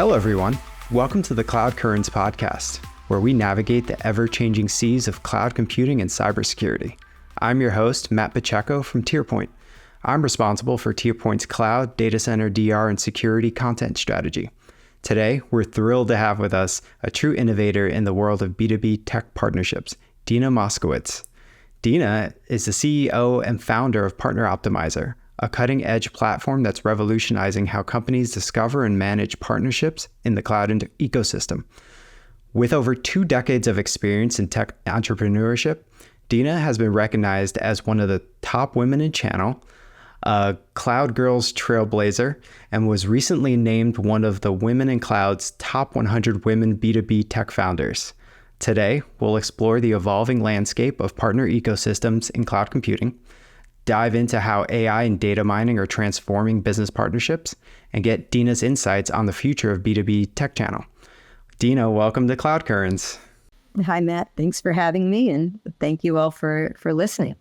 Hello, everyone. Welcome to the Cloud Currents podcast, where we navigate the ever-changing seas of cloud computing and cybersecurity. I'm your host, Matt Pacheco from TierPoint. I'm responsible for TierPoint's cloud, data center, DR, and security content strategy. Today, we're thrilled to have with us a true innovator in the world of B2B tech partnerships, Dina Moskowitz. Dina is the CEO and founder of Partner Optimizer, a cutting-edge platform that's revolutionizing how companies discover and manage partnerships in the cloud ecosystem. With over 2 decades of experience in tech entrepreneurship, Dina has been recognized as one of the top women in channel, a Cloud Girls trailblazer, and was recently named one of the Women in Cloud's top 100 women B2B tech founders. Today, we'll explore the evolving landscape of partner ecosystems in cloud computing, dive into how AI and data mining are transforming business partnerships, and get Dina's insights on the future of B2B tech channel. Dina, welcome to Cloud Currents. Hi, Matt. Thanks for having me, and thank you all for listening.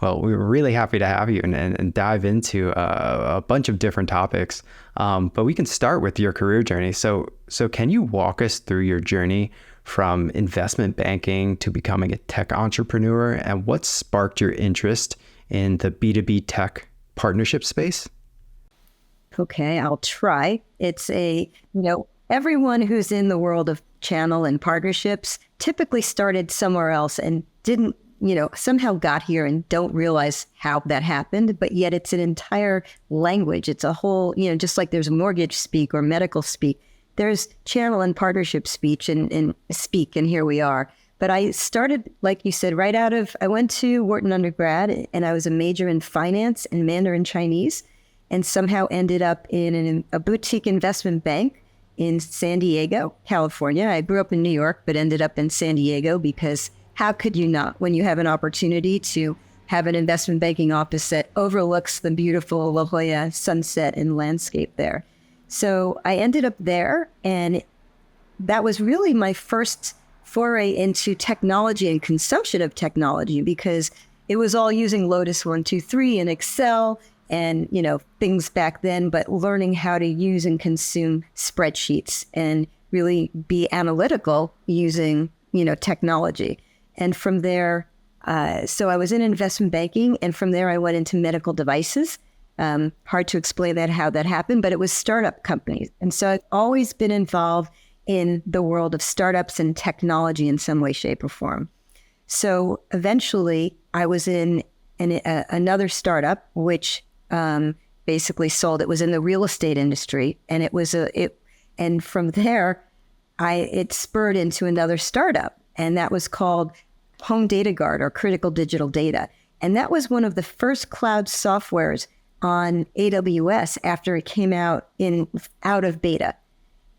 Well, we were really happy to have you and dive into a bunch of different topics. But we can start with your career journey. So can you walk us through your journey from investment banking to becoming a tech entrepreneur, and what sparked your interest in the B2B tech partnership space? Okay, I'll try. It's everyone who's in the world of channel and partnerships typically started somewhere else and didn't, somehow got here and don't realize how that happened, but yet it's an entire language. It's a whole, just like there's mortgage speak or medical speak, there's channel and partnership speech and speak, and here we are. But I started, like you said, I went to Wharton undergrad, and I was a major in finance and Mandarin Chinese, and somehow ended up in a boutique investment bank in San Diego, California. I grew up in New York, but ended up in San Diego because how could you not, when you have an opportunity to have an investment banking office that overlooks the beautiful La Jolla sunset and landscape there? So I ended up there, and that was really my first foray into technology and consumption of technology, because it was all using Lotus 1-2-3 and Excel and, things back then, but learning how to use and consume spreadsheets and really be analytical using, technology. And from there, so I was in investment banking, and from there I went into medical devices. Hard to explain how that happened, but it was startup companies. And so I've always been involved in the world of startups and technology in some way, shape, or form. So eventually I was in another startup, which basically sold. It was in the real estate industry. And and from there, it spurred into another startup, and that was called Home Data Guard, or Critical Digital Data. And that was one of the first cloud softwares on AWS after it came out of beta.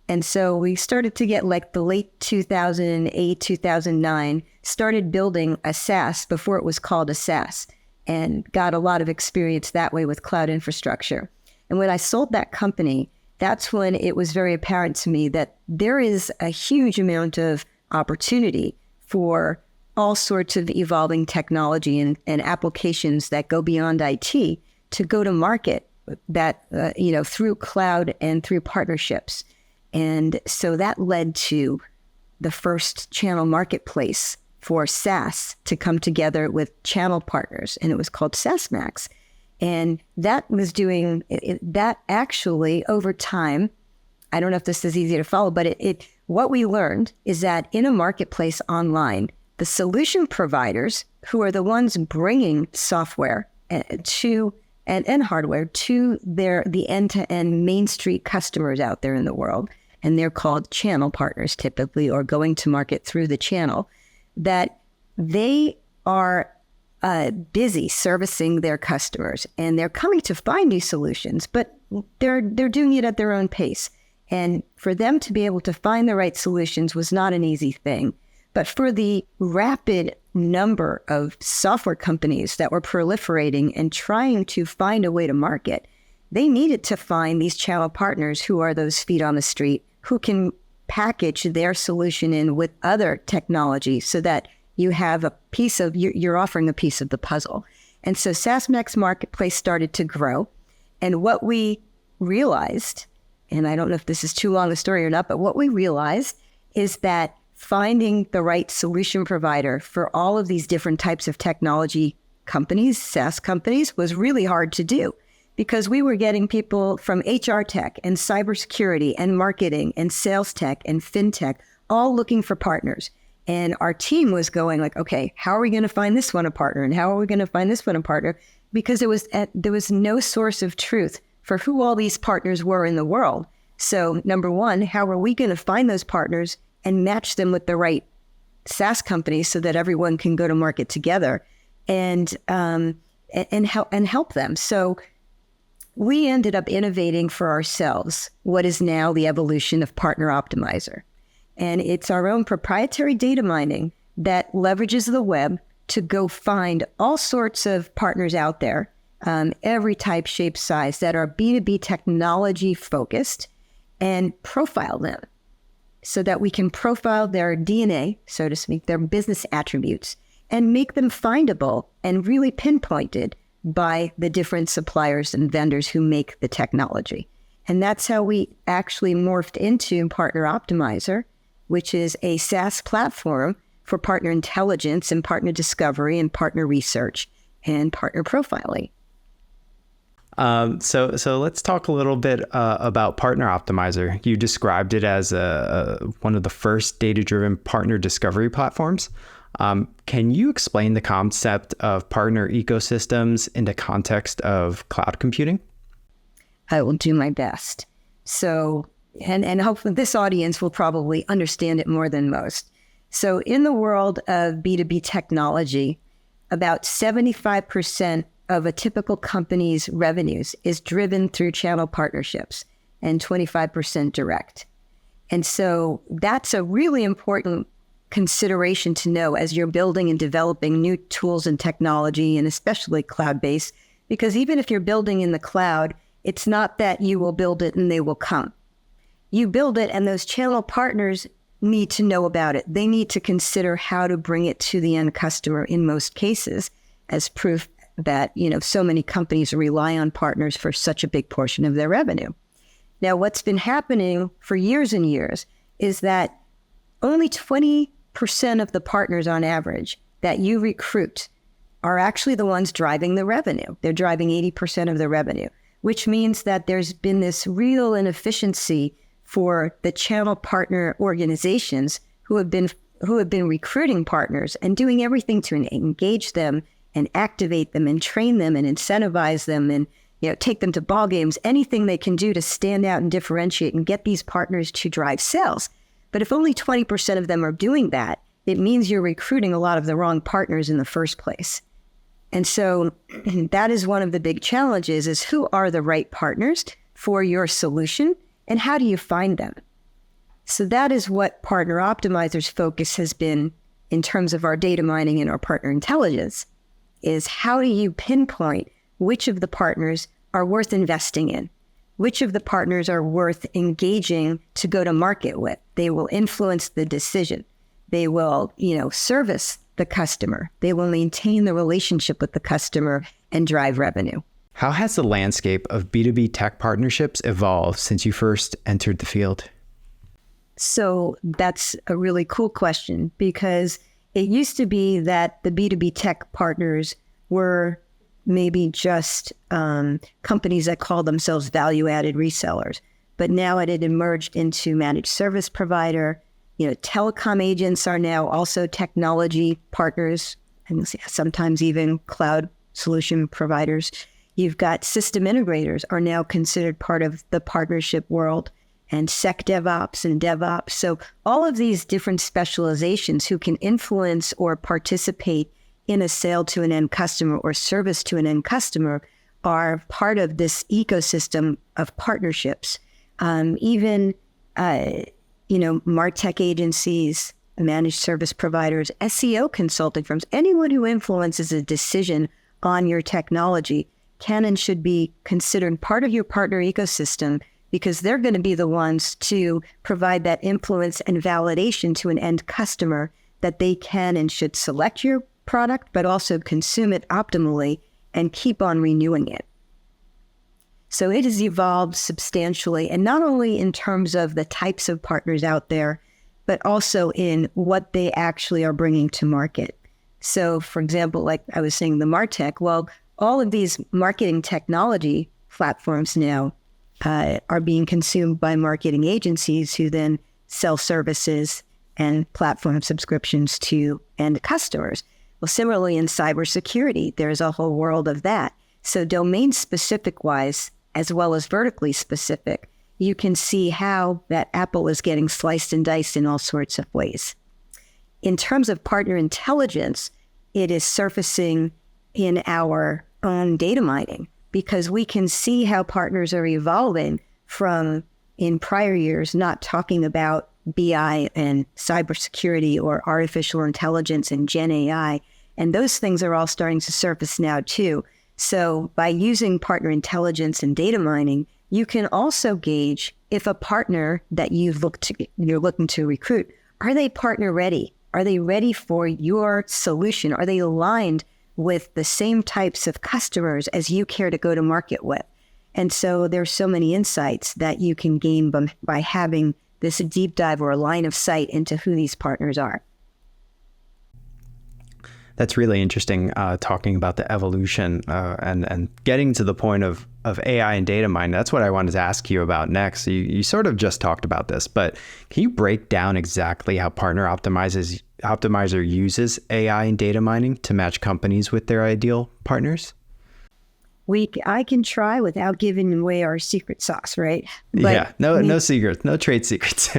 And so we started to get, like, the late 2008, 2009, started building a SaaS before it was called a SaaS, and got a lot of experience that way with cloud infrastructure. And when I sold that company, that's when it was very apparent to me that there is a huge amount of opportunity for all sorts of evolving technology and applications that go beyond IT to go to market that, through cloud and through partnerships. And so that led to the first channel marketplace for SaaS to come together with channel partners, and it was called SaaS Max. And that was doing that actually over time. I don't know if this is easy to follow, but what we learned is that in a marketplace online, the solution providers, who are the ones bringing software to and hardware to the end-to-end Main Street customers out there in the world, and they're called channel partners typically, or going to market through the channel, that they are busy servicing their customers, and they're coming to find new solutions, but they're doing it at their own pace. And for them to be able to find the right solutions was not an easy thing. But for the rapid number of software companies that were proliferating and trying to find a way to market, they needed to find these channel partners who are those feet on the street, who can package their solution in with other technology so that you have you're offering a piece of the puzzle. And so SaaS Max Marketplace started to grow. And what we realized And I don't know if this is too long a story or not, but what we realized is that finding the right solution provider for all of these different types of technology companies, SaaS companies, was really hard to do because we were getting people from HR tech and cybersecurity and marketing and sales tech and fintech all looking for partners. And our team was going like, okay, how are we going to find this one a partner? And how are we going to find this one a partner? Because there was no source of truth for who all these partners were in the world. So number one, how are we going to find those partners and match them with the right SaaS companies so that everyone can go to market together and help them? So we ended up innovating for ourselves what is now the evolution of Partner Optimizer. And it's our own proprietary data mining that leverages the web to go find all sorts of partners out there, every type, shape, size, that are B2B technology focused, and profile them so that we can profile their DNA, so to speak, their business attributes, and make them findable and really pinpointed by the different suppliers and vendors who make the technology. And that's how we actually morphed into Partner Optimizer, which is a SaaS platform for partner intelligence and partner discovery and partner research and partner profiling. So let's talk a little bit about Partner Optimizer. You described it as one of the first data-driven partner discovery platforms. Can you explain the concept of partner ecosystems in the context of cloud computing? I will do my best. So, and hopefully this audience will probably understand it more than most. So in the world of B2B technology, about 75% of a typical company's revenues is driven through channel partnerships and 25% direct. And so that's a really important consideration to know as you're building and developing new tools and technology, and especially cloud-based, because even if you're building in the cloud, it's not that you will build it and they will come. You build it and those channel partners need to know about it. They need to consider how to bring it to the end customer in most cases as proof that, so many companies rely on partners for such a big portion of their revenue. Now, what's been happening for years and years is that only 20% of the partners on average that you recruit are actually the ones driving the revenue. They're driving 80% of the revenue, which means that there's been this real inefficiency for the channel partner organizations who have been recruiting partners and doing everything to engage them and activate them and train them and incentivize them and take them to ball games, anything they can do to stand out and differentiate and get these partners to drive sales. But if only 20% of them are doing that, it means you're recruiting a lot of the wrong partners in the first place. And so that is one of the big challenges, is who are the right partners for your solution and how do you find them? So that is what Partner Optimizer's focus has been in terms of our data mining and our partner intelligence, is how do you pinpoint which of the partners are worth investing in? Which of the partners are worth engaging to go to market with? They will influence the decision. They will, service the customer. They will maintain the relationship with the customer and drive revenue. How has the landscape of B2B tech partnerships evolved since you first entered the field? So that's a really cool question, because it used to be that the B2B tech partners were maybe just companies that call themselves value-added resellers. But now it had emerged into managed service provider. Telecom agents are now also technology partners, and sometimes even cloud solution providers. You've got system integrators are now considered part of the partnership world, and SecDevOps and DevOps. So all of these different specializations who can influence or participate in a sale to an end customer or service to an end customer are part of this ecosystem of partnerships. Even MarTech agencies, managed service providers, SEO consulting firms, anyone who influences a decision on your technology can and should be considered part of your partner ecosystem, because they're going to be the ones to provide that influence and validation to an end customer that they can and should select your product, but also consume it optimally and keep on renewing it. So it has evolved substantially, and not only in terms of the types of partners out there, but also in what they actually are bringing to market. So, for example, like I was saying, the MarTech, well, all of these marketing technology platforms now are being consumed by marketing agencies who then sell services and platform subscriptions to end customers. Well, similarly in cybersecurity, there's a whole world of that. So domain specific wise, as well as vertically specific, you can see how that apple is getting sliced and diced in all sorts of ways. In terms of partner intelligence, it is surfacing in our own data mining, because we can see how partners are evolving from, in prior years, not talking about BI and cybersecurity or artificial intelligence and Gen AI. And those things are all starting to surface now too. So by using partner intelligence and data mining, you can also gauge if a partner that you're looking to recruit, are they partner ready? Are they ready for your solution? Are they aligned with the same types of customers as you care to go to market with? And so there's so many insights that you can gain by having this deep dive or a line of sight into who these partners are. That's really interesting, talking about the evolution and getting to the point of AI and data mining. That's what I wanted to ask you about next. You sort of just talked about this, but can you break down exactly how Partner Optimizer uses AI and data mining to match companies with their ideal partners? I can try without giving away our secret sauce, right? But no secrets, no trade secrets.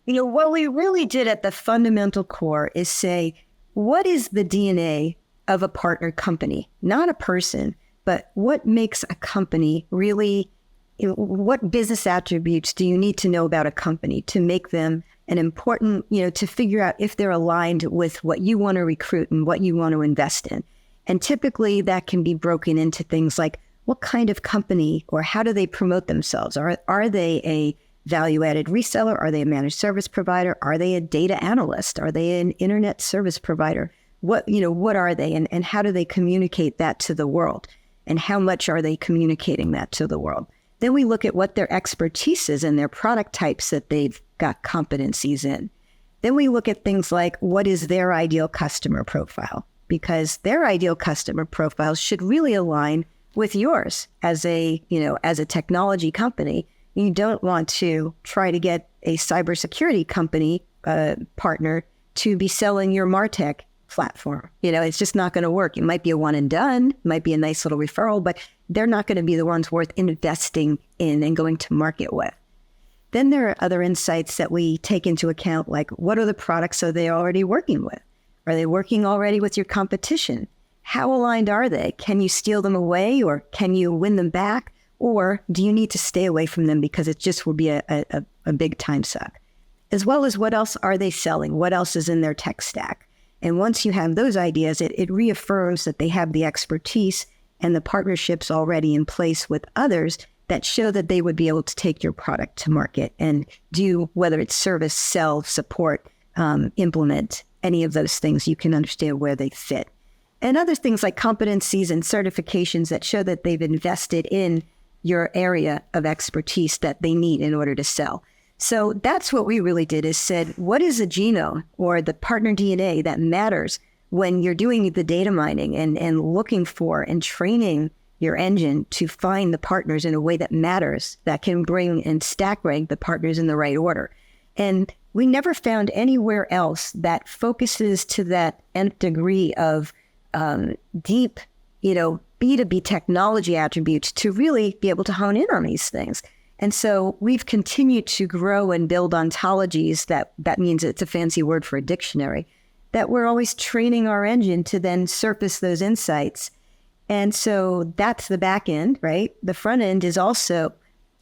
What we really did at the fundamental core is say, what is the DNA of a partner company? Not a person, but what makes a company really, what business attributes do you need to know about a company to make them an important, to figure out if they're aligned with what you want to recruit and what you want to invest in. And typically that can be broken into things like what kind of company or how do they promote themselves? Are they a value-added reseller? Are they a managed service provider? Are they a data analyst? Are they an internet service provider? What are they, and how do they communicate that to the world? And how much are they communicating that to the world? Then we look at what their expertise is and their product types that they've got competencies in. Then we look at things like, what is their ideal customer profile? Because their ideal customer profile should really align with yours as a technology company. You don't want to try to get a cybersecurity company partner to be selling your MarTech platform. It's just not going to work. It might be a one and done, might be a nice little referral, but they're not going to be the ones worth investing in and going to market with. Then there are other insights that we take into account, like what are the products are they already working with? Are they working already with your competition? How aligned are they? Can you steal them away, or can you win them back? Or do you need to stay away from them because it just will be a big time suck? As well as what else are they selling? What else is in their tech stack? And once you have those ideas, it reaffirms that they have the expertise and the partnerships already in place with others that show that they would be able to take your product to market and do, whether it's service, sell, support, implement, any of those things. You can understand where they fit. And other things like competencies and certifications that show that they've invested in your area of expertise that they need in order to sell. So that's what we really did, is said, what is a genome or the partner DNA that matters when you're doing the data mining and looking for and training your engine to find the partners in a way that matters, that can bring and stack rank the partners in the right order. And we never found anywhere else that focuses to that nth degree of deep, B2B technology attributes to really be able to hone in on these things. And so we've continued to grow and build ontologies. That means it's a fancy word for a dictionary, that we're always training our engine to then surface those insights. And so that's the back end, right? The front end is also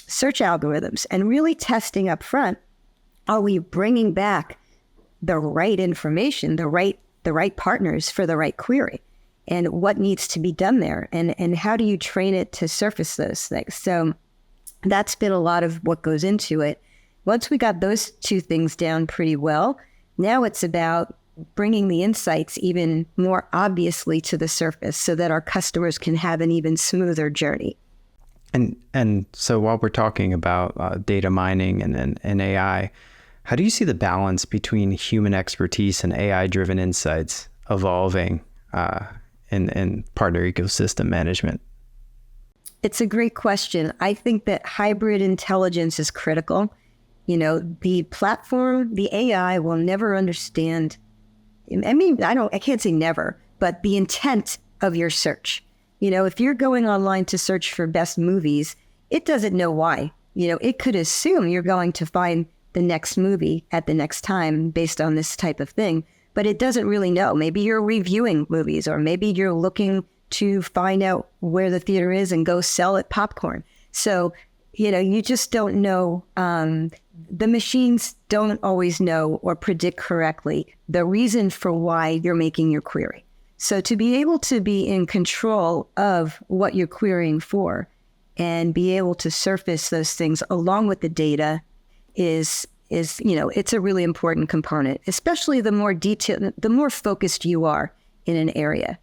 search algorithms and really testing up front. Are we bringing back the right information, the right partners for the right query? And what needs to be done there? And how do you train it to surface those things? So that's been a lot of what goes into it. Once we got those two things down pretty well, now it's about bringing the insights even more obviously to the surface so that our customers can have an even smoother journey. And so while we're talking about data mining and AI, how do you see the balance between human expertise and AI-driven insights evolving in partner ecosystem management? It's a great question. I think that hybrid intelligence is critical. The platform, the AI will never understand. I mean, I can't say never, but the intent of your search. If you're going online to search for best movies, it doesn't know why. It could assume you're going to find the next movie at the next time based on this type of thing, but it doesn't really know. Maybe you're reviewing movies, or maybe you're looking to find out where the theater is and go sell it popcorn. So, you just don't know. The machines don't always know or predict correctly the reason for why you're making your query. So to be able to be in control of what you're querying for and be able to surface those things along with the data is it's a really important component, especially the more detailed, the more focused you are in an area.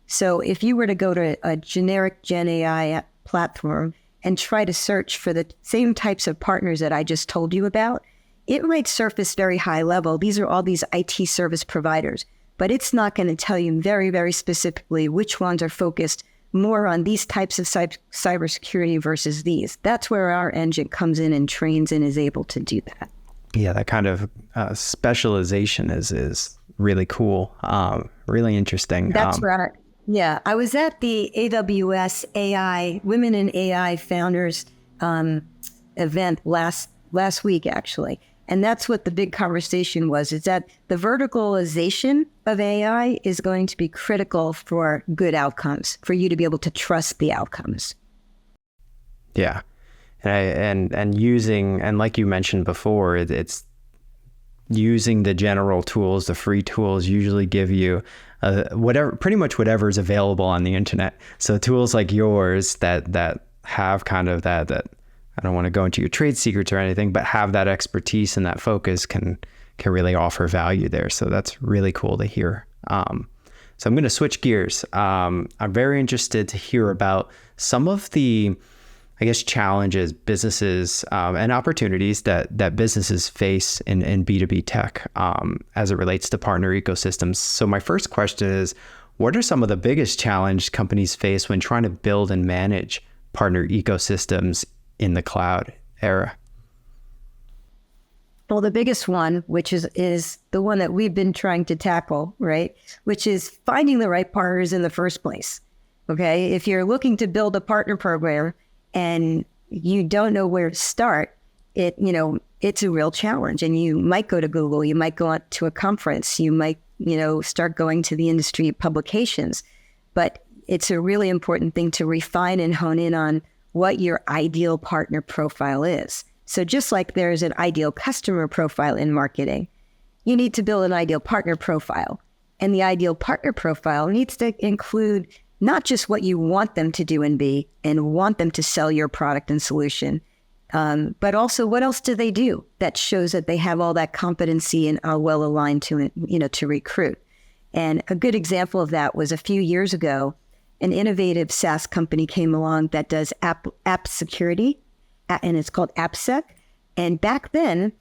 So if you were to go to a generic Gen AI platform and try to search for the same types of partners that I just told you about, it might surface very high level. These are all these IT service providers, but it's not going to tell you very, very specifically which ones are focused more on these types of cybersecurity versus these. That's where our engine comes in and trains and is able to do that. Yeah, that kind of specialization is really cool, really interesting. That's right. Yeah, I was at the AWS AI Women in AI Founders event last week, actually. And that's what the big conversation was, is that the verticalization of AI is going to be critical for good outcomes, for you to be able to trust the outcomes. Yeah. And using, and like you mentioned before, it's using the general tools, the free tools usually give you pretty much whatever is available on the internet. So tools like yours that have kind of that I don't want to go into your trade secrets or anything, but have that expertise and that focus can really offer value there. So that's really cool to hear. So I'm going to switch gears. I'm very interested to hear about some of the, I guess, challenges businesses and opportunities that businesses face in B2B tech as it relates to partner ecosystems. So my first question is, what are some of the biggest challenges companies face when trying to build and manage partner ecosystems in the cloud era? Well, the biggest one, which is the one that we've been trying to tackle, right? Which is finding the right partners in the first place. Okay. If you're looking to build a partner program and you don't know where to start, it's a real challenge. And you might go to Google, you might go out to a conference, you might, start going to the industry publications. But it's a really important thing to refine and hone in on what your ideal partner profile is. So just like there's an ideal customer profile in marketing, you need to build an ideal partner profile. And the ideal partner profile needs to include not just what you want them to do and be and want them to sell your product and solution, but also what else do they do that shows that they have all that competency and are well aligned to, to recruit. And a good example of that was a few years ago, an innovative SaaS company came along that does app security, and it's called AppSec. And back then,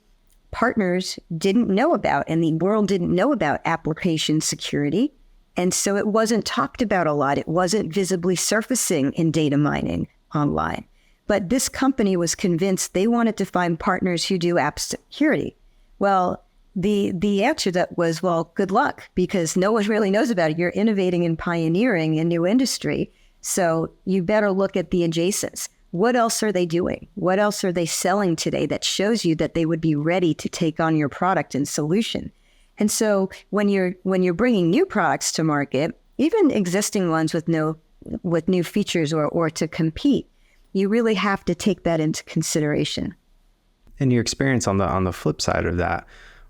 partners didn't know about, and the world didn't know about application security. And so it wasn't talked about a lot. It wasn't visibly surfacing in data mining online. But this company was convinced they wanted to find partners who do app security. Well, the answer to that was, well, good luck, because no one really knows about it. You're innovating and pioneering a new industry. So you better look at the adjacents. What else are they doing? What else are they selling today that shows you that they would be ready to take on your product and solution? And so when you're bringing new products to market, even existing ones with new features or to compete, you really have to take that into consideration. In your experience on the flip side of that,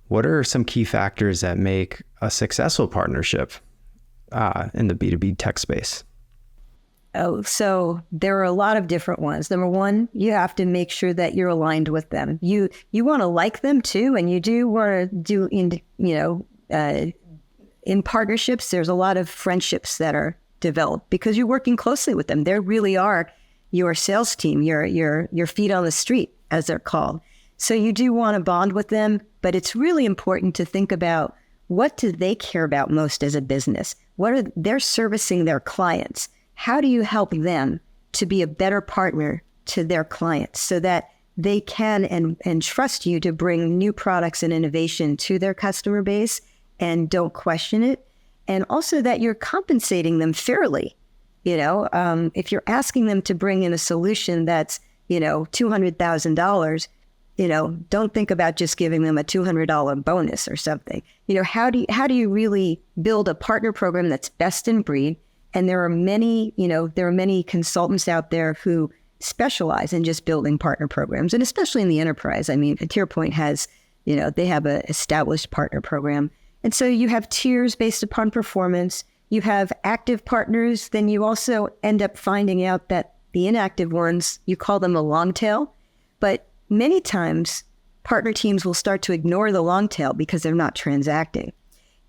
what are some key factors that make a successful partnership in the B2B tech space? Oh, so there are a lot of different ones. Number one, you have to make sure that you're aligned with them. You want to like them too, and you do want to do in partnerships. There's a lot of friendships that are developed because you're working closely with them. They really are, your sales team, your feet on the street, as they're called. So you do want to bond with them, but it's really important to think about, what do they care about most as a business? They're servicing their clients. How do you help them to be a better partner to their clients so that they can and trust you to bring new products and innovation to their customer base and don't question it? And also that you're compensating them fairly. If you're asking them to bring in a solution that's, $200,000, don't think about just giving them a $200 bonus or something. How do you really build a partner program that's best in breed? And there are many consultants out there who specialize in just building partner programs, and especially in the enterprise. I mean, TierPoint has, they have an established partner program. And so you have tiers based upon performance. You have active partners. Then you also end up finding out that the inactive ones, you call them a long tail. But many times, partner teams will start to ignore the long tail because they're not transacting.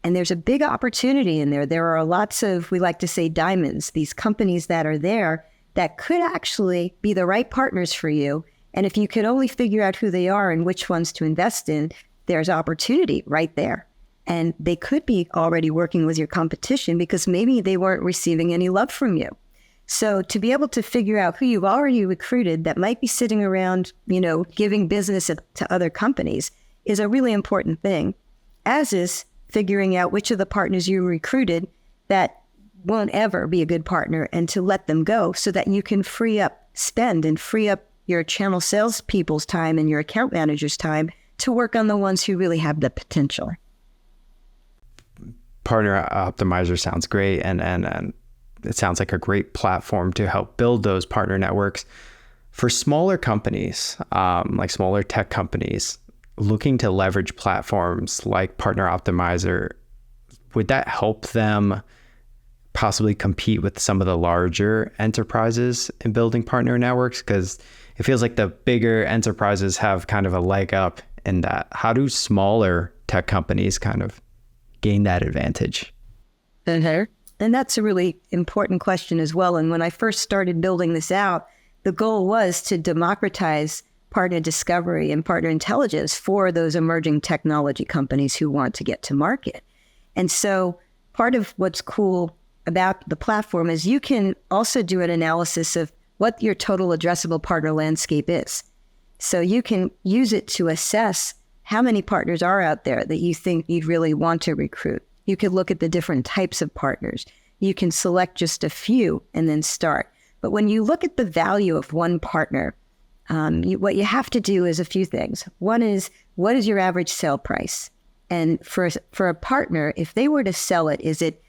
And there's a big opportunity in there. There are lots of, we like to say, diamonds, these companies that are there that could actually be the right partners for you. And if you could only figure out who they are and which ones to invest in, there's opportunity right there. And they could be already working with your competition because maybe they weren't receiving any love from you. So to be able to figure out who you've already recruited that might be sitting around, giving business to other companies is a really important thing, as is figuring out which of the partners you recruited that won't ever be a good partner and to let them go so that you can free up your channel salespeople's time and your account manager's time to work on the ones who really have the potential. Partner Optimizer sounds great, and it sounds like a great platform to help build those partner networks. For smaller companies, like smaller tech companies, looking to leverage platforms like Partner Optimizer, would that help them possibly compete with some of the larger enterprises in building partner networks? Because it feels like the bigger enterprises have kind of a leg up in that. How do smaller tech companies kind of gain that advantage? And that's a really important question as well. And when I first started building this out, the goal was to democratize partner discovery and partner intelligence for those emerging technology companies who want to get to market. And so part of what's cool about the platform is you can also do an analysis of what your total addressable partner landscape is. So you can use it to assess how many partners are out there that you think you'd really want to recruit. You could look at the different types of partners. You can select just a few and then start. But when you look at the value of one partner, what you have to do is a few things. One is, what is your average sale price? And for a partner, if they were to sell it, is it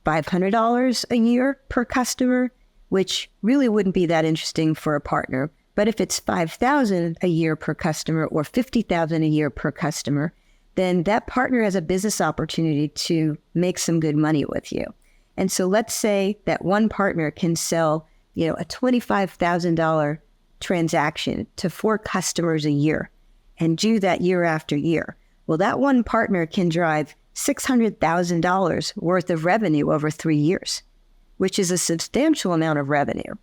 $500 a year per customer, which really wouldn't be that interesting for a partner. But if it's $5,000 a year per customer or $50,000 a year per customer, then that partner has a business opportunity to make some good money with you. And so let's say that one partner can sell, a $25,000 transaction to 4 customers a year and do that year after year. Well, that one partner can drive $600,000 worth of revenue over 3 years, which is a substantial amount of revenue.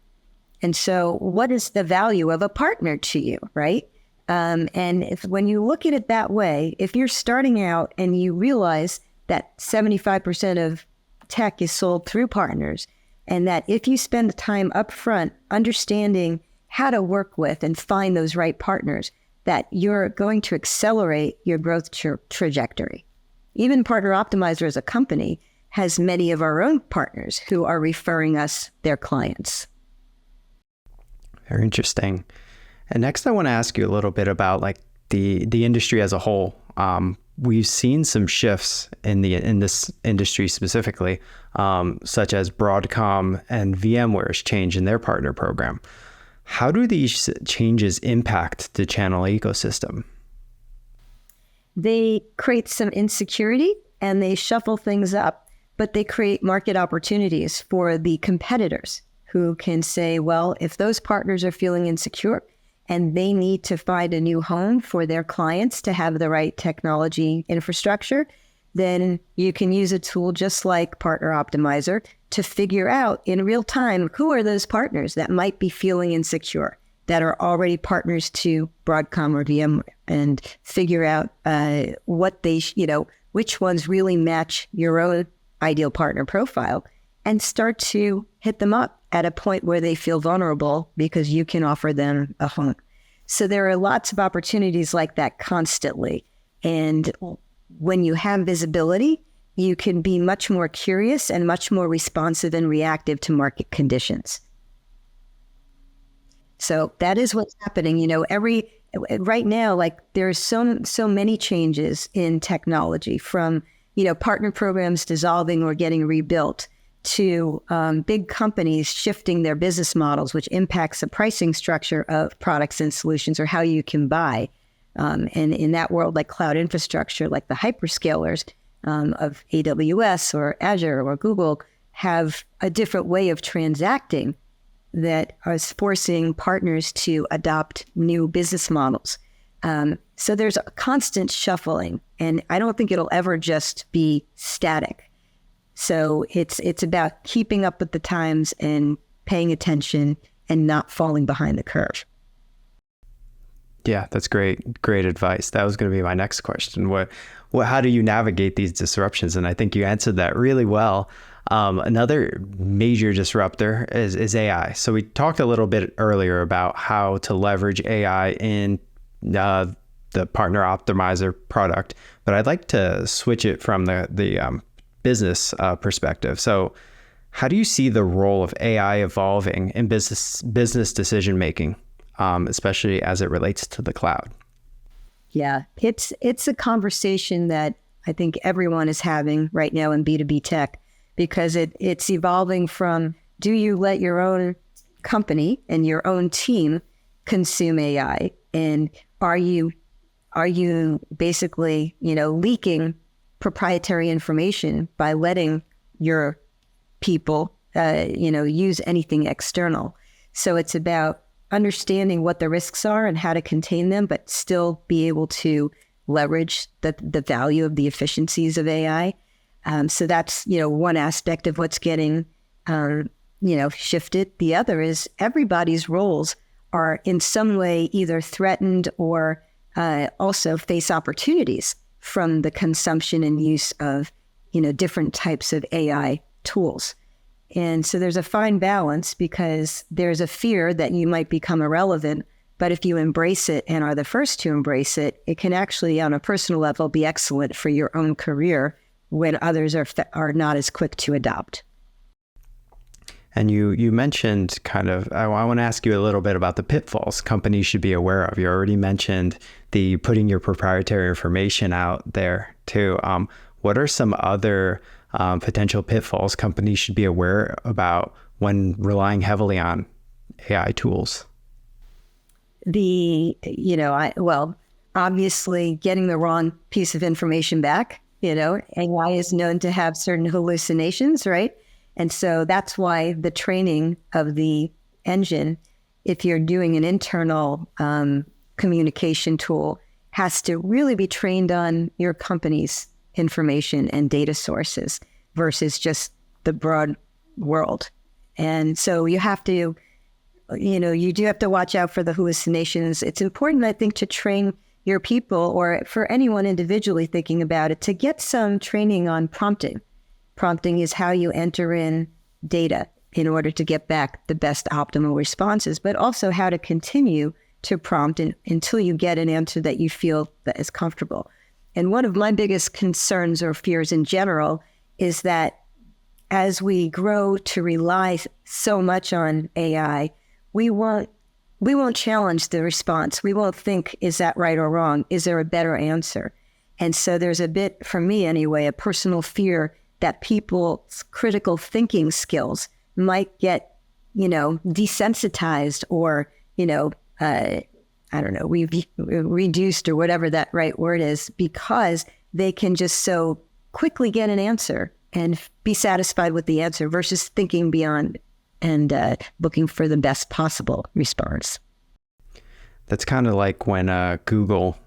And so what is the value of a partner to you, right? When you look at it that way, if you're starting out and you realize that 75% of tech is sold through partners, and that if you spend the time up front understanding how to work with and find those right partners, that you're going to accelerate your growth trajectory. Even Partner Optimizer as a company has many of our own partners who are referring us their clients. Very interesting. And next, I want to ask you a little bit about the industry as a whole. We've seen some shifts in this industry specifically, such as Broadcom and VMware's change in their partner program. How do these changes impact the channel ecosystem? They create some insecurity and they shuffle things up, but they create market opportunities for the competitors who can say, well, if those partners are feeling insecure and they need to find a new home for their clients to have the right technology infrastructure, then you can use a tool just like Partner Optimizer to figure out in real time who are those partners that might be feeling insecure, that are already partners to Broadcom or VMware, and figure out what they, which ones really match your own ideal partner profile, and start to hit them up at a point where they feel vulnerable because you can offer them a home. So there are lots of opportunities like that constantly. And when you have visibility, you can be much more curious and much more responsive and reactive to market conditions. So that is what's happening. Right now, like there's so many changes in technology, from partner programs dissolving or getting rebuilt, to big companies shifting their business models, which impacts the pricing structure of products and solutions, or how you can buy. And in that world, like cloud infrastructure, like the hyperscalers of AWS or Azure or Google have a different way of transacting that is forcing partners to adopt new business models. So there's a constant shuffling, and I don't think it'll ever just be static. So it's about keeping up with the times and paying attention and not falling behind the curve. Yeah, that's great. Great advice. That was going to be my next question. How do you navigate these disruptions? And I think you answered that really well. Another major disruptor is AI. So we talked a little bit earlier about how to leverage AI in the Partner Optimizer product, but I'd like to switch it from the business perspective. So how do you see the role of AI evolving in business decision making, especially as it relates to the cloud? Yeah, it's a conversation that I think everyone is having right now in B2B tech, because it's evolving from, do you let your own company and your own team consume AI? And are you basically, leaking proprietary information by letting your people, use anything external? So it's about understanding what the risks are and how to contain them, but still be able to leverage the value of the efficiencies of AI. So that's, one aspect of what's getting, shifted. The other is everybody's roles are in some way either threatened or also face opportunities from the consumption and use of, different types of AI tools. And so there's a fine balance, because there's a fear that you might become irrelevant, but if you embrace it and are the first to embrace it, it can actually, on a personal level, be excellent for your own career when others are not as quick to adopt. And you mentioned I want to ask you a little bit about the pitfalls companies should be aware of. You already mentioned the putting your proprietary information out there too. What are some other potential pitfalls companies should be aware about when relying heavily on AI tools? Obviously getting the wrong piece of information back. AI is known to have certain hallucinations, right? And so that's why the training of the engine, if you're doing an internal communication tool, has to really be trained on your company's information and data sources versus just the broad world. And so you have to, you do have to watch out for the hallucinations. It's important, I think, to train your people, or for anyone individually thinking about it, to get some training on prompting. Prompting is how you enter in data in order to get back the best optimal responses, but also how to continue to prompt until you get an answer that you feel that is comfortable. And one of my biggest concerns or fears in general is that as we grow to rely so much on AI, we won't challenge the response. We won't think, is that right or wrong? Is there a better answer? And so there's a bit, for me anyway, a personal fear that people's critical thinking skills might get, desensitized or, reduced or whatever that right word is, because they can just so quickly get an answer and be satisfied with the answer versus thinking beyond and looking for the best possible response. That's kind of like when Google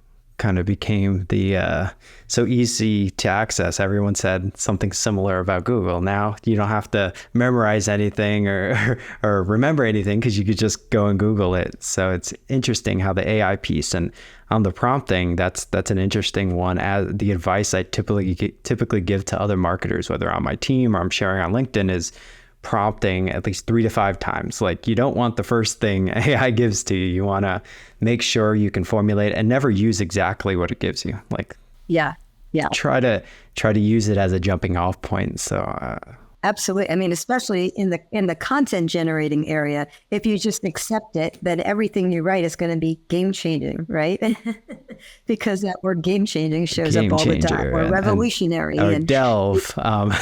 kind of became the so easy to access. Everyone said something similar about Google. Now you don't have to memorize anything or remember anything, because you could just go and Google it. So it's interesting how the AI piece and on the prompting, that's an interesting one. As the advice I typically give to other marketers, whether on my team or I'm sharing on LinkedIn, is prompting at least 3 to 5 times. Like, you don't want the first thing AI gives to you. You want to make sure you can formulate and never use exactly what it gives you. Like, yeah. Try to use it as a jumping off point. So absolutely. I mean, especially in the content generating area, if you just accept it, then everything you write is going to be game changing, right? Because that word game changing shows up all the time. Or revolutionary. Or delve.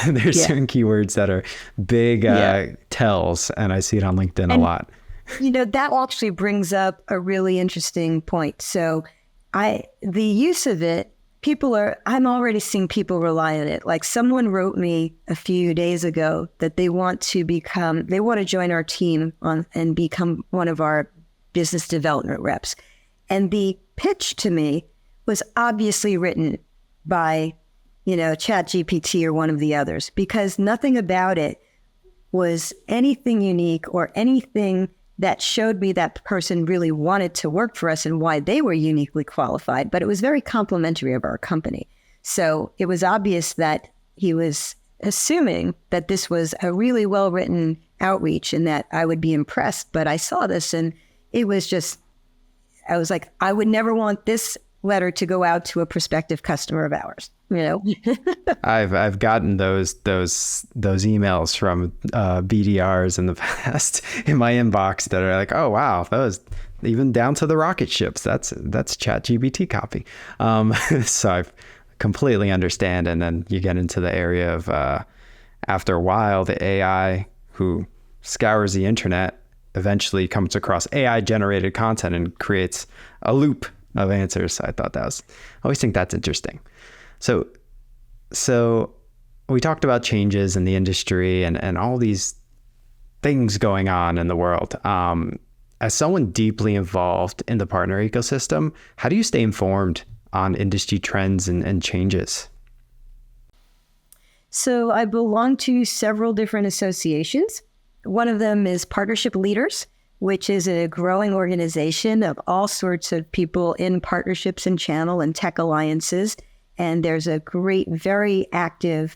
There's certain keywords that are big tells, and I see it on LinkedIn a lot. That actually brings up a really interesting point. So the use of it, I'm already seeing people rely on it. Like, someone wrote me a few days ago that they want to join our team and become one of our business development reps. And the pitch to me was obviously written by, ChatGPT or one of the others, because nothing about it was anything unique or anything that showed me that person really wanted to work for us and why they were uniquely qualified, but it was very complimentary of our company. So it was obvious that he was assuming that this was a really well-written outreach and that I would be impressed. But I saw this and it was just, I was like, I would never want this letter to go out to a prospective customer of ours. I've gotten those emails from BDRs in the past in my inbox that are like, oh wow, those even down to the rocket ships. That's ChatGPT copy. So I completely understand. And then you get into the area of after a while, the AI who scours the internet eventually comes across AI generated content and creates a loop of answers. I always think that's interesting. So we talked about changes in the industry and all these things going on in the world. As someone deeply involved in the partner ecosystem, how do you stay informed on industry trends and changes? So I belong to several different associations. One of them is Partnership Leaders, which is a growing organization of all sorts of people in partnerships and channel and tech alliances. And there's a great, very active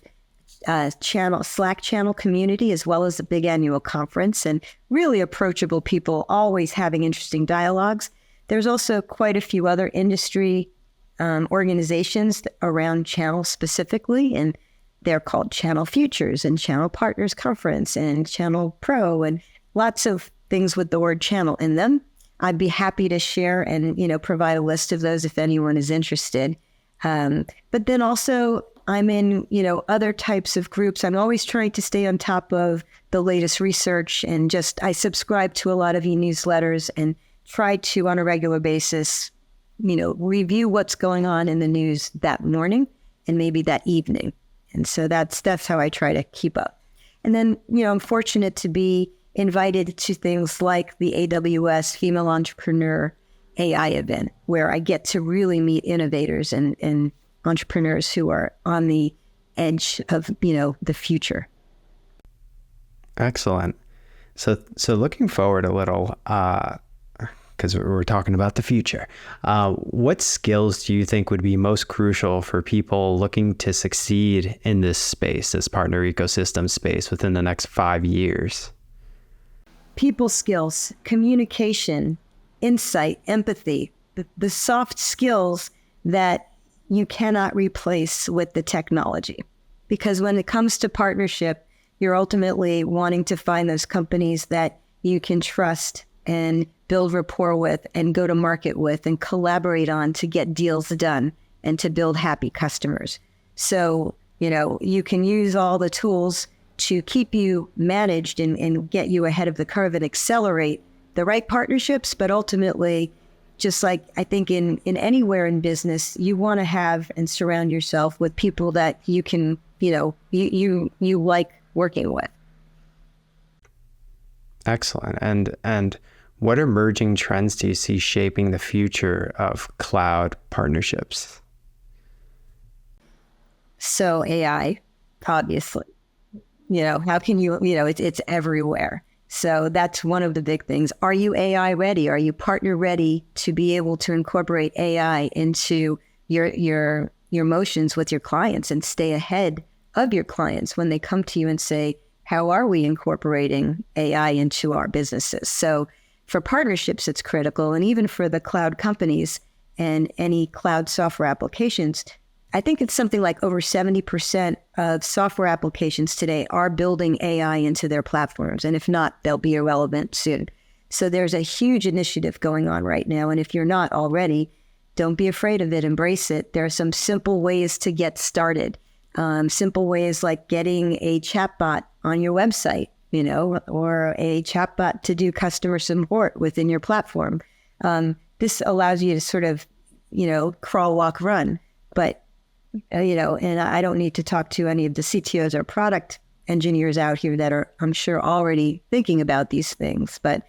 Slack channel community, as well as a big annual conference, and really approachable people always having interesting dialogues. There's also quite a few other industry organizations around channel specifically, and they're called Channel Futures and Channel Partners Conference and Channel Pro, and lots of things with the word channel in them. I'd be happy to share and provide a list of those if anyone is interested. But then also I'm in, other types of groups. I'm always trying to stay on top of the latest research, and I subscribe to a lot of e-newsletters and try to, on a regular basis, review what's going on in the news that morning and maybe that evening. And so that's how I try to keep up. And then, I'm fortunate to be invited to things like the AWS Female Entrepreneur AI event, where I get to really meet innovators and entrepreneurs who are on the edge of, the future. Excellent. So looking forward a little, because we're talking about the future, what skills do you think would be most crucial for people looking to succeed in this space, this partner ecosystem space, within the next 5 years? People skills, communication, insight, empathy, the soft skills that you cannot replace with the technology. Because when it comes to partnership, you're ultimately wanting to find those companies that you can trust and build rapport with and go to market with and collaborate on to get deals done and to build happy customers. So, you can use all the tools to keep you managed and get you ahead of the curve and accelerate the right partnerships, but ultimately, just like I think in anywhere in business, you want to have and surround yourself with people that you can, you like working with. Excellent. And what emerging trends do you see shaping the future of cloud partnerships? So AI, obviously, how can you, it's everywhere. So that's one of the big things. Are you AI ready? Are you partner ready to be able to incorporate AI into your motions with your clients and stay ahead of your clients when they come to you and say, how are we incorporating AI into our businesses? So for partnerships, it's critical. And even for the cloud companies and any cloud software applications, I think it's something like over 70% of software applications today are building AI into their platforms. And if not, they'll be irrelevant soon. So there's a huge initiative going on right now. And if you're not already, don't be afraid of it. Embrace it. There are some simple ways to get started. Simple ways like getting a chatbot on your website, or a chatbot to do customer support within your platform. This allows you to sort of, crawl, walk, run. But and I don't need to talk to any of the CTOs or product engineers out here that are, I'm sure, already thinking about these things. But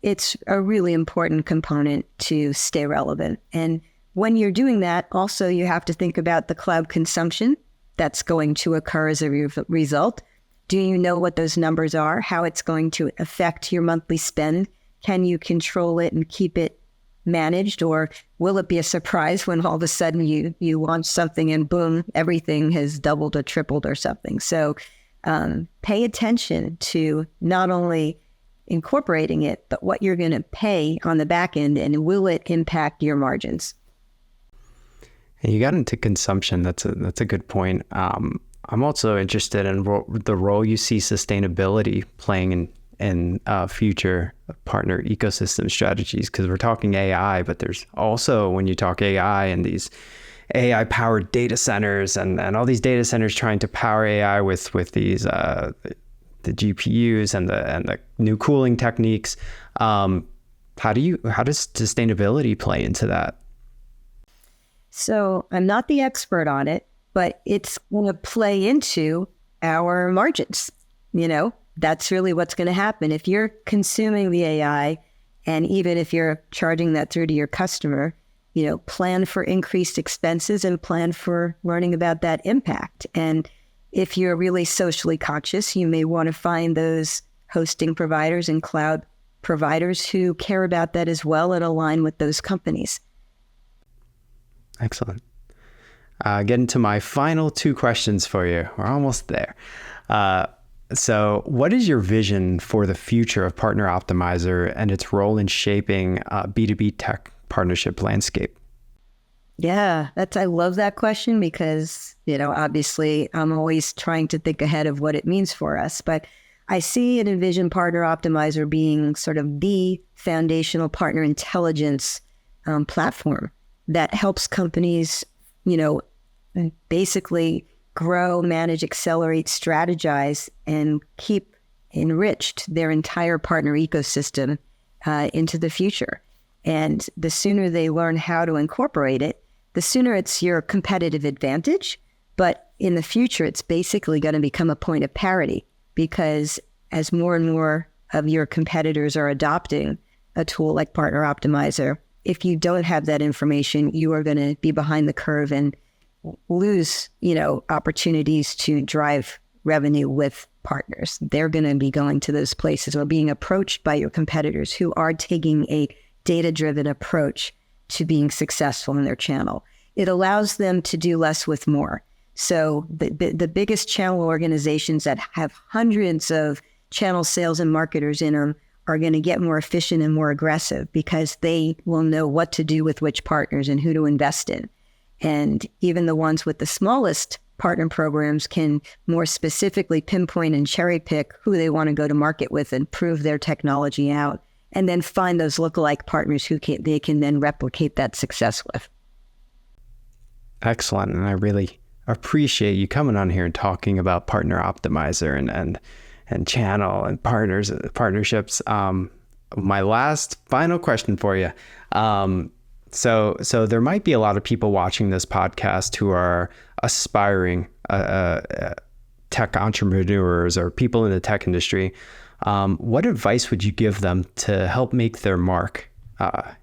it's a really important component to stay relevant. And when you're doing that, also, you have to think about the cloud consumption that's going to occur as a result. Do you know what those numbers are? How it's going to affect your monthly spend? Can you control it and keep it managed, or will it be a surprise when all of a sudden you launch something and boom, everything has doubled or tripled or something? So pay attention to not only incorporating it, but what you're going to pay on the back end, and will it impact your margins? And you got into consumption. That's a good point. I'm also interested in the role you see sustainability playing in future partner ecosystem strategies, because we're talking AI, but there's also, when you talk AI and these AI powered data centers and all these data centers trying to power AI with these the GPUs and the new cooling techniques. How does sustainability play into that? So I'm not the expert on it, but it's going to play into our margins. That's really what's going to happen. If you're consuming the AI, and even if you're charging that through to your customer, plan for increased expenses and plan for learning about that impact. And if you're really socially conscious, you may want to find those hosting providers and cloud providers who care about that as well and align with those companies. Excellent. Getting to my final two questions for you. We're almost there. So what is your vision for the future of Partner Optimizer and its role in shaping B2B tech partnership landscape? Yeah, I love that question because, obviously I'm always trying to think ahead of what it means for us. But I see and envision Partner Optimizer being sort of the foundational partner intelligence platform that helps companies, basically grow, manage, accelerate, strategize, and keep enriched their entire partner ecosystem into the future. And the sooner they learn how to incorporate it, the sooner it's your competitive advantage. But in the future, it's basically going to become a point of parity, because as more and more of your competitors are adopting a tool like Partner Optimizer, if you don't have that information, you are going to be behind the curve and lose, opportunities to drive revenue with partners. They're going to be going to those places or being approached by your competitors who are taking a data-driven approach to being successful in their channel. It allows them to do less with more. So the biggest channel organizations that have hundreds of channel sales and marketers in them are going to get more efficient and more aggressive because they will know what to do with which partners and who to invest in. And even the ones with the smallest partner programs can more specifically pinpoint and cherry pick who they want to go to market with and prove their technology out, and then find those lookalike partners who they can then replicate that success with. Excellent. And I really appreciate you coming on here and talking about Partner Optimizer and channel and partnerships. My final question for you. So there might be a lot of people watching this podcast who are aspiring tech entrepreneurs or people in the tech industry. What advice would you give them to help make their mark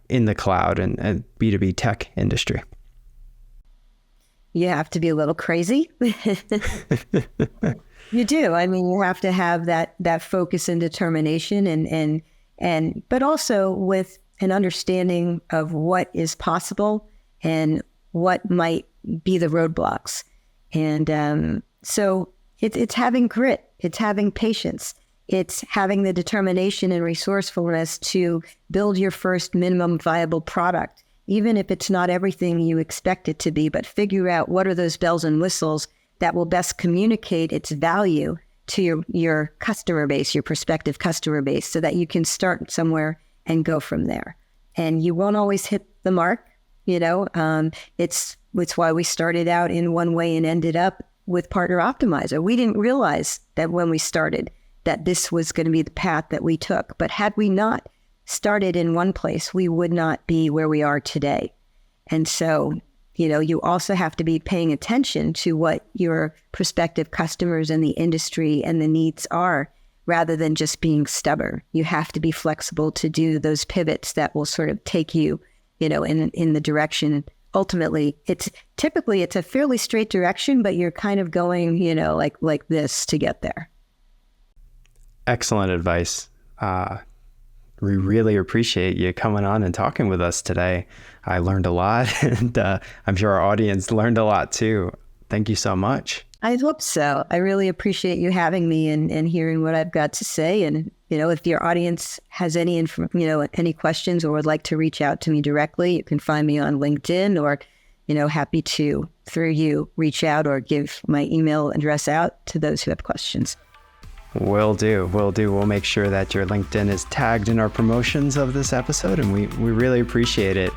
in the cloud and B2B tech industry? You have to be a little crazy. You do. I mean, you have to have that focus and determination but also with an understanding of what is possible and what might be the roadblocks. And so it's having grit, it's having patience, it's having the determination and resourcefulness to build your first minimum viable product, even if it's not everything you expect it to be, but figure out what are those bells and whistles that will best communicate its value to your customer base, your prospective customer base, so that you can start somewhere and go from there. And you won't always hit the mark, it's why we started out in one way and ended up with Partner Optimizer. We didn't realize that when we started that this was going to be the path that we took. But had we not started in one place, we would not be where we are today. And so, you also have to be paying attention to what your prospective customers and the industry and the needs are, rather than just being stubborn. You have to be flexible to do those pivots that will sort of take you, in the direction. Ultimately, it's a fairly straight direction, but you're kind of going, like this to get there. Excellent advice. We really appreciate you coming on and talking with us today. I learned a lot, and I'm sure our audience learned a lot too. Thank you so much. I hope so. I really appreciate you having me and hearing what I've got to say. And, if your audience has any questions or would like to reach out to me directly, you can find me on LinkedIn, or, happy to, through you, reach out or give my email address out to those who have questions. Will do. We'll make sure that your LinkedIn is tagged in our promotions of this episode, and we really appreciate it.